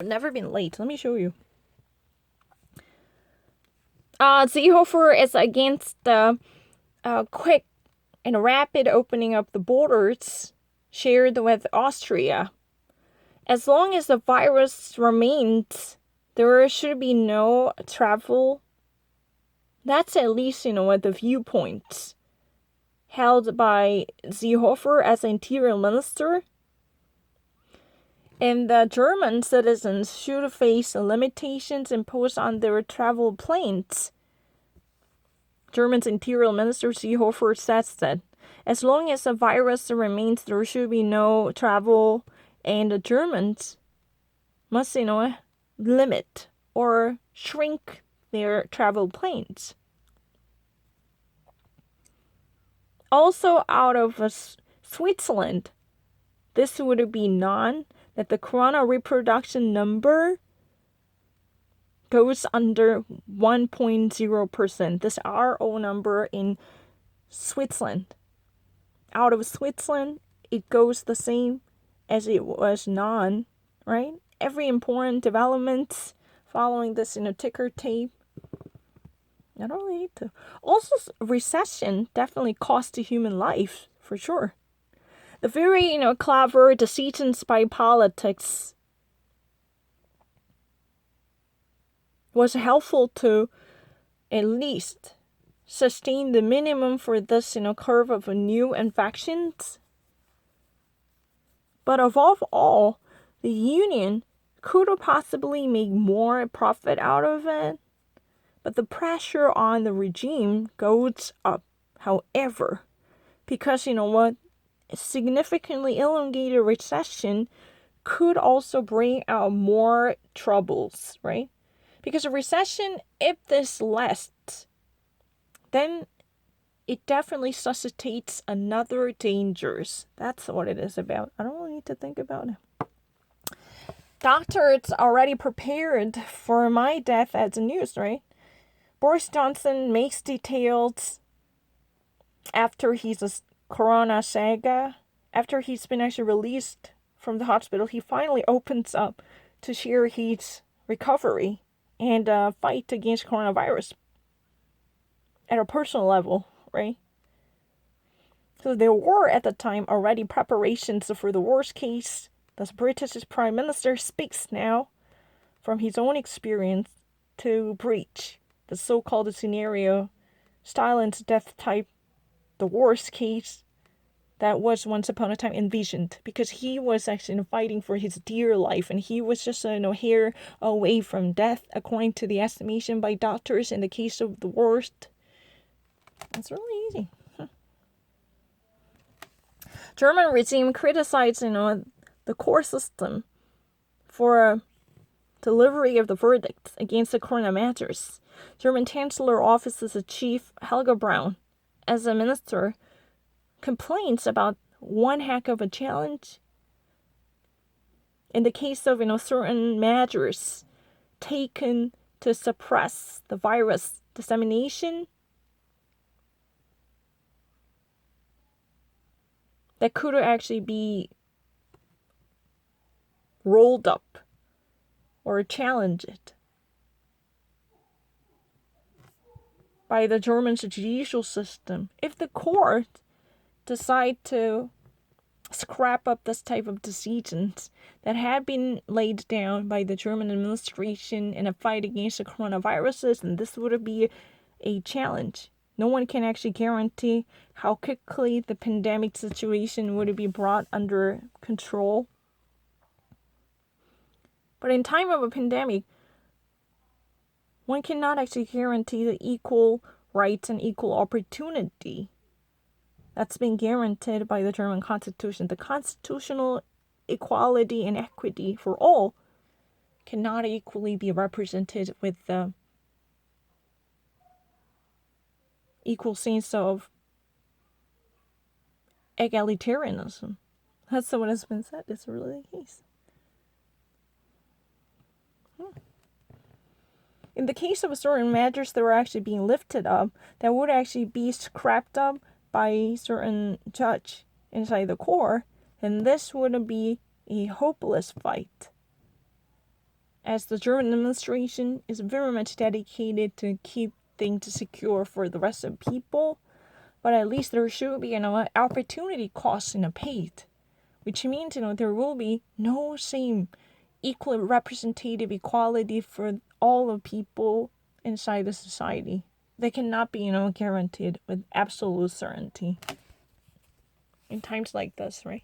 Never been late. Let me show you. Seehofer is against the quick and rapid opening of the borders shared with Austria. As long as the virus remains, there should be no travel. That's at least, what the viewpoints held by Seehofer as interior minister. And the German citizens should face limitations imposed on their travel plans. German's interior minister Seehofer says that as long as the virus remains, there should be no travel, and the Germans must, limit or shrink their travel plans. Also, out of Switzerland, this would be known that the corona reproduction number goes under 1.0%. This RO number in Switzerland. Out of Switzerland, it goes the same as it was known, right? Every important development following this, ticker tape. I don't really need to. Also, recession definitely cost a human life, for sure. The very, clever decisions by politics was helpful to at least sustain the minimum for this, curve of new infections. But above all, the union could possibly make more profit out of it. But the pressure on the regime goes up, however, because, significantly elongated recession could also bring out more troubles, right? Because a recession, if this lasts, then it definitely suscitates another dangers. That's what it is about. I don't really need to think about it. Doctors already prepared for my death as a news, right? Boris Johnson makes details after he's a corona saga. After he's been actually released from the hospital, he finally opens up to share his recovery and fight against coronavirus at a personal level, right? So there were at the time already preparations for the worst case. The British Prime Minister speaks now from his own experience to breach the so-called scenario, Stalin's death type, the worst case that was once upon a time envisioned, because he was actually fighting for his dear life, and he was just a hair away from death, according to the estimation by doctors in the case of the worst. It's really easy. German regime criticized, the court system for delivery of the verdict against the corona matters. German Chancellor Office's chief Helga Braun, as a minister, complains about one heck of a challenge in the case of, certain measures taken to suppress the virus dissemination that could actually be rolled up or challenged by the German judicial system. If the court decide to scrap up this type of decisions that had been laid down by the German administration in a fight against the coronaviruses, and this would be a challenge. No one can actually guarantee how quickly the pandemic situation would be brought under control. But in time of a pandemic, one cannot actually guarantee the equal rights and equal opportunity that's been guaranteed by the German Constitution. The constitutional equality and equity for all cannot equally be represented with the equal sense of egalitarianism. That's what has been said. It's really the case. In the case of certain measures that were actually being lifted up, that would actually be scrapped up by a certain judge inside the court, then this would be a hopeless fight. as the German administration is very much dedicated to keep things secure for the rest of people, but at least there should be, opportunity cost paid, which means, there will be no same equal representative equality for all of people inside the society. They cannot be, guaranteed with absolute certainty in times like this, right?